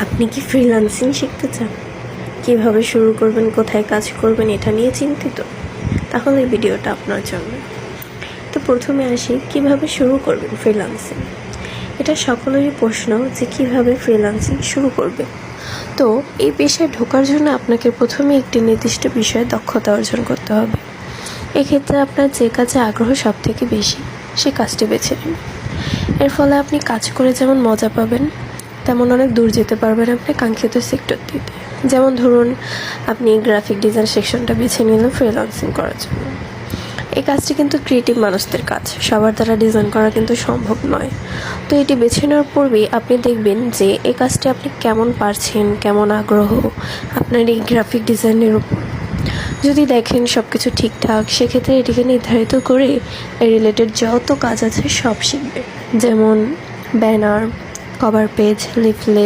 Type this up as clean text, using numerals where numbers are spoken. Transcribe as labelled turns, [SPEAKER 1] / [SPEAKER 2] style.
[SPEAKER 1] আপনি কি ফ্রিল্যান্সিং শিখতে চান? কিভাবে শুরু করবেন, কোথায় কাজ করবেন এটা নিয়ে চিন্তিত? তাহলে এই ভিডিওটা আপনার জন্য। তো প্রথমে আসি, কিভাবে শুরু করবেন ফ্রিল্যান্সিং। এটা সকলেরই প্রশ্ন যে কিভাবে ফ্রিল্যান্সিং শুরু করবে। তো এই পেশায় ঢোকার জন্য আপনাকে প্রথমে একটি নির্দিষ্ট বিষয়ে দক্ষতা অর্জন করতে হবে। এক্ষেত্রে আপনার যে কাজে আগ্রহ সব থেকে বেশি, সে কাজটি বেছে নিন। এর ফলে আপনি কাজ করে যেমন মজা পাবেন, তেমন অনেক দূর যেতে পারবেন আপনি কাঙ্ক্ষিত সেক্টরটিতে। যেমন ধরুন, আপনি গ্রাফিক ডিজাইন সেকশনটা বেছে নিলেন ফ্রিল্যান্সিং করার জন্য। এই কাজটি কিন্তু ক্রিয়েটিভ মানুষদের কাজ, সবার দ্বারা ডিজাইন করা কিন্তু সম্ভব নয়। তো এটি বেছে নেওয়ার পূর্বেই আপনি দেখবেন যে এই কাজটি আপনি কেমন পারছেন, কেমন আগ্রহ আপনার এই গ্রাফিক ডিজাইনের উপর। যদি দেখেন সব কিছু ঠিকঠাক, সেক্ষেত্রে এটিকে নির্ধারিত করে রিলেটেড যত কাজ আছে সব শিখবে। যেমন ব্যানার, কভার পেজ, লিফলেট,